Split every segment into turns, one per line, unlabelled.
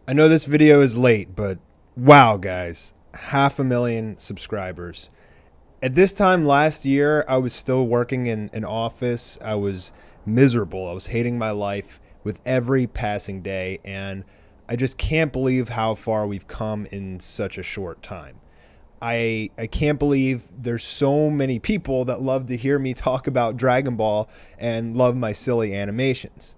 I know this video is late, but wow, guys, 500,000 subscribers. At this time last year, I was still working in an office. I was miserable. I was hating my life with every passing day, and I just can't believe how far we've come in such a short time. I can't believe there's so many people that love to hear me talk about Dragon Ball and love my silly animations.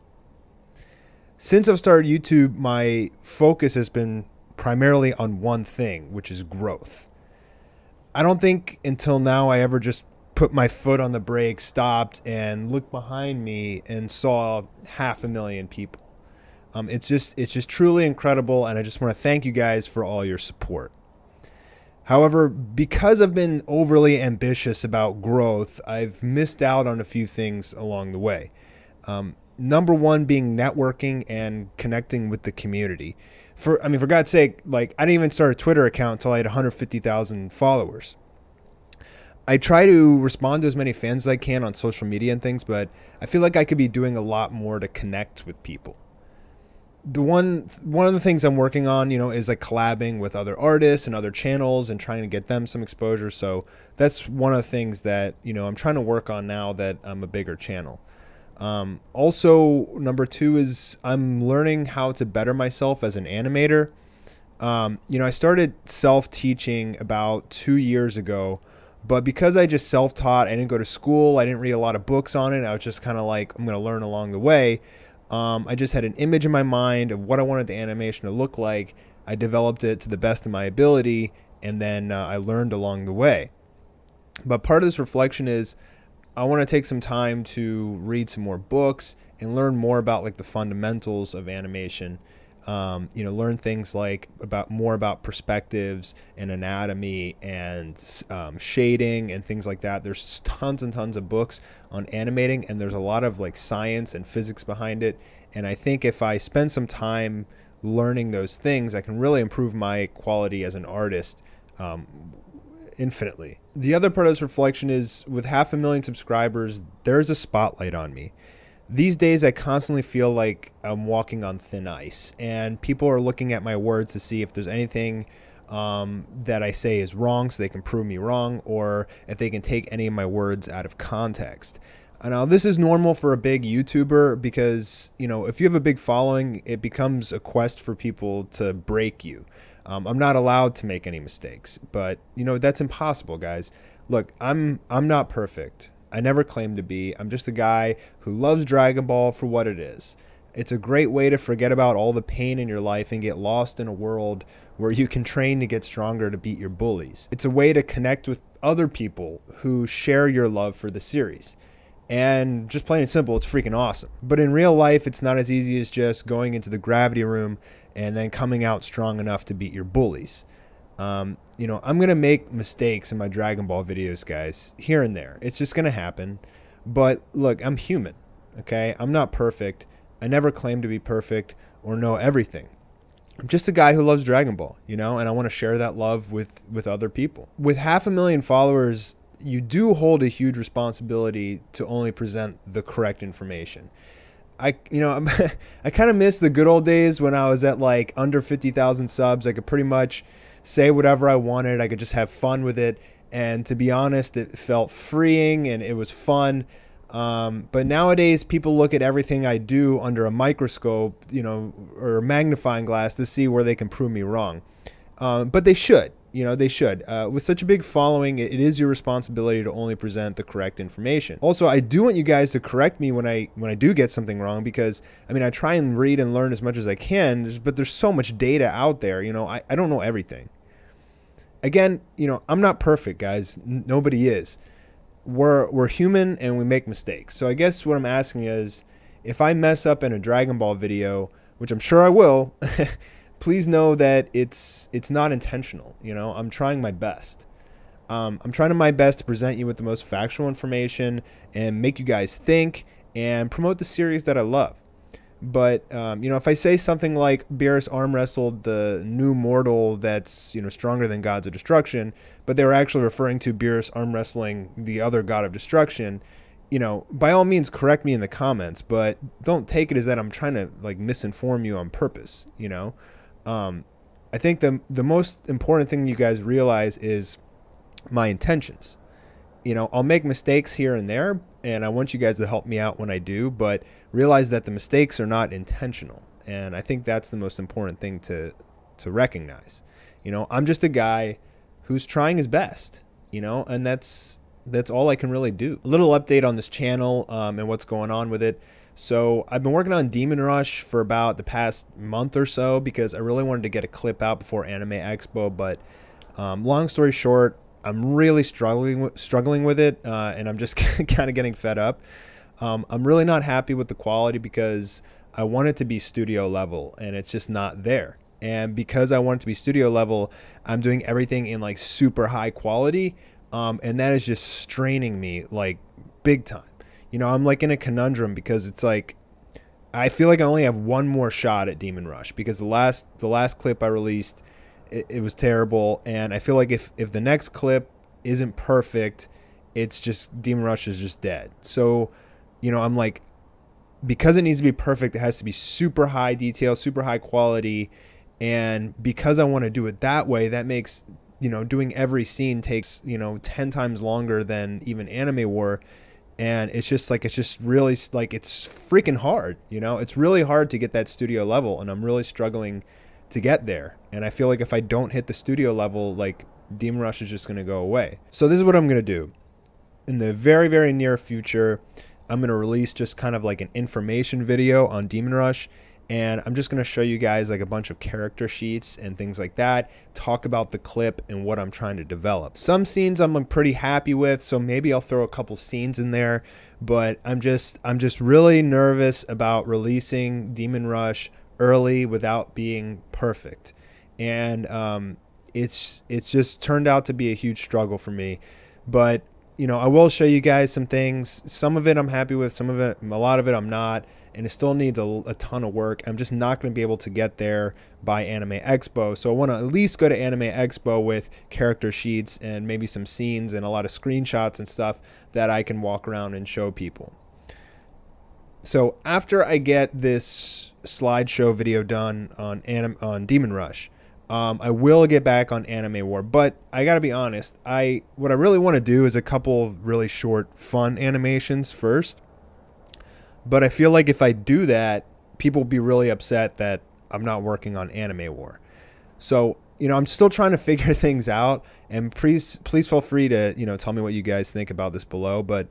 Since I've started YouTube, my focus has been primarily on one thing, which is growth. I don't think until now I ever just put my foot on the brake, stopped, and looked behind me and saw 500,000 people. It's just truly incredible, and I just want to thank you guys for all your support. However, because I've been overly ambitious about growth, I've missed out on a few things along the way. Number one being networking and connecting with the community. For God's sake, like, I didn't even start a Twitter account until I had 150,000 followers. I try to respond to as many fans as I can on social media and things, but I feel like I could be doing a lot more to connect with people. One of the things I'm working on, is like collabing with other artists and other channels and trying to get them some exposure. So that's one of the things that, I'm trying to work on now that I'm a bigger channel. Also, number two is I'm learning how to better myself as an animator. I started self-teaching about 2 years ago, but because I just self-taught, I didn't go to school, I didn't read a lot of books on it. I was just kind of like, I'm going to learn along the way. I just had an image in my mind of what I wanted the animation to look like. I developed it to the best of my ability, and then I learned along the way. But part of this reflection is I want to take some time to read some more books and learn more about like the fundamentals of animation. Learn things like more about perspectives and anatomy and shading and things like that. There's tons and tons of books on animating, and there's a lot of like science and physics behind it. And I think if I spend some time learning those things, I can really improve my quality as an artist infinitely. The other part of this reflection is with 500,000 subscribers, there's a spotlight on me. These days, I constantly feel like I'm walking on thin ice, and people are looking at my words to see if there's anything that I say is wrong so they can prove me wrong, or if they can take any of my words out of context. Now, this is normal for a big YouTuber because, if you have a big following, it becomes a quest for people to break you. I'm not allowed to make any mistakes, but, that's impossible, guys. Look, I'm not perfect. I never claimed to be. I'm just a guy who loves Dragon Ball for what it is. It's a great way to forget about all the pain in your life and get lost in a world where you can train to get stronger to beat your bullies. It's a way to connect with other people who share your love for the series. And just plain and simple, it's freaking awesome. But in real life, it's not as easy as just going into the gravity room and then coming out strong enough to beat your bullies. I'm going to make mistakes in my Dragon Ball videos, guys, here and there. It's just going to happen. But look, I'm human, okay? I'm not perfect. I never claim to be perfect or know everything. I'm just a guy who loves Dragon Ball, and I want to share that love with other people. With 500,000 followers, you do hold a huge responsibility to only present the correct information. I kind of miss the good old days when I was at like under 50,000 subs. I could pretty much say whatever I wanted. I could just have fun with it. And to be honest, it felt freeing and it was fun. But nowadays, people look at everything I do under a microscope, or a magnifying glass to see where they can prove me wrong. But they should. They should. With such a big following, it is your responsibility to only present the correct information. Also, I do want you guys to correct me when I do get something wrong, because I try and read and learn as much as I can, but there's so much data out there. I don't know everything. Again, I'm not perfect, guys. Nobody is. We're human and we make mistakes. So I guess what I'm asking is, if I mess up in a Dragon Ball video, which I'm sure I will, please know that it's not intentional. I'm trying my best. I'm trying my best to present you with the most factual information and make you guys think and promote the series that I love. But, if I say something like Beerus arm wrestled the new mortal that's, stronger than gods of destruction, but they were actually referring to Beerus arm wrestling the other god of destruction, by all means correct me in the comments, but don't take it as that I'm trying to like misinform you on purpose, I think the most important thing you guys realize is my intentions. You know, I'll make mistakes here and there, and I want you guys to help me out when I do, but realize that the mistakes are not intentional. And I think that's the most important thing to recognize. You know, I'm just a guy who's trying his best, you know, and that's all I can really do. A little update on this channel and what's going on with it. So I've been working on Demon Rush for about the past month or so because I really wanted to get a clip out before Anime Expo, but long story short, I'm really struggling with it, and I'm just kind of getting fed up. I'm really not happy with the quality because I want it to be studio level, and it's just not there. And because I want it to be studio level, I'm doing everything in like super high quality, and that is just straining me like big time. You know, I'm like in a conundrum because it's like I feel like I only have one more shot at Demon Rush because the last clip I released, it was terrible, and I feel like if the next clip isn't perfect, it's just Demon Rush is just dead. So, you know, I'm like, because it needs to be perfect, it has to be super high detail, super high quality, and because I want to do it that way, that makes, you know, doing every scene takes, you know, 10 times longer than even Anime War. And it's just like, it's just really like, it's freaking hard, you know, it's really hard to get that studio level, and I'm really struggling to get there. And I feel like if I don't hit the studio level, like Demon Rush is just going to go away. So this is what I'm going to do. In the very, very near future, I'm going to release just kind of like an information video on Demon Rush. And I'm just going to show you guys like a bunch of character sheets and things like that, talk about the clip and what I'm trying to develop. Some scenes I'm pretty happy with, so maybe I'll throw a couple scenes in there, but I'm just really nervous about releasing Demon Rush early without being perfect. And it's just turned out to be a huge struggle for me. But, you know, I will show you guys some things. Some of it I'm happy with, some of it, a lot of it I'm not. And it still needs a ton of work. I'm just not going to be able to get there by Anime Expo. So I want to at least go to Anime Expo with character sheets and maybe some scenes and a lot of screenshots and stuff that I can walk around and show people. So after I get this slideshow video done on Demon Rush, I will get back on Anime War. But I got to be honest, what I really want to do is a couple really short, fun animations first. But I feel like if I do that, people will be really upset that I'm not working on Anime War. So, you know, I'm still trying to figure things out. And please feel free to, you know, tell me what you guys think about this below. But,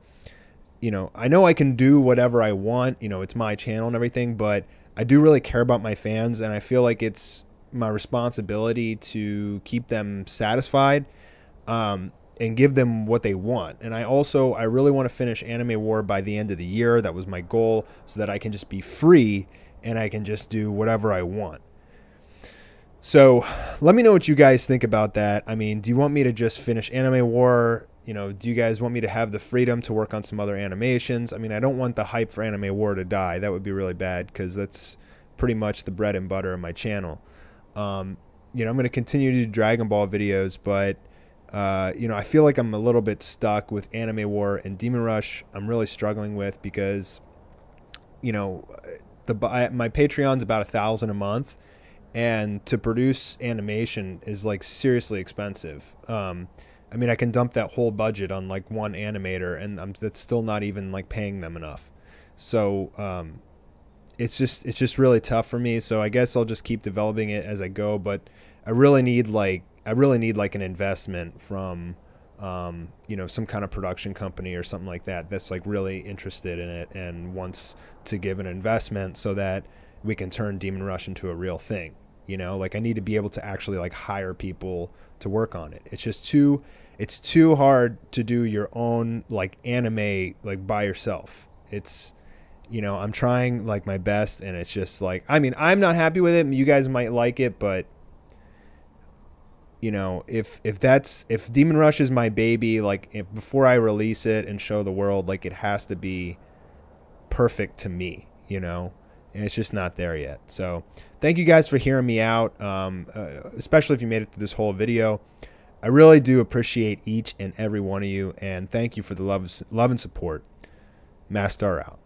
you know I can do whatever I want. You know, it's my channel and everything. But I do really care about my fans. And I feel like it's my responsibility to keep them satisfied. And give them what they want. And I really want to finish Anime War by the end of the year. That was my goal, so that I can just be free and I can just do whatever I want. So let me know what you guys think about that. I mean, do you want me to just finish Anime War? You know, do you guys want me to have the freedom to work on some other animations? I mean, I don't want the hype for Anime War to die. That would be really bad because that's pretty much the bread and butter of my channel. You know, I'm going to continue to do Dragon Ball videos, but you know, I feel like I'm a little bit stuck with Anime War and Demon Rush. I'm really struggling with because, you know, my Patreon's about $1,000 a month, and to produce animation is like seriously expensive. I mean, I can dump that whole budget on like one animator, and that's still not even like paying them enough. So it's just really tough for me. So I guess I'll just keep developing it as I go. But I really need like an investment from, you know, some kind of production company or something like that that's like really interested in it and wants to give an investment so that we can turn Demon Rush into a real thing. You know, like I need to be able to actually like hire people to work on it. It's just it's too hard to do your own like anime like by yourself. It's, you know, I'm trying like my best, and it's just like, I mean, I'm not happy with it. You guys might like it, but you know, if Demon Rush is my baby, like before I release it and show the world, like it has to be perfect to me, you know, and it's just not there yet. So thank you guys for hearing me out, especially if you made it through this whole video. I really do appreciate each and every one of you, and thank you for the love and support. Mastar out.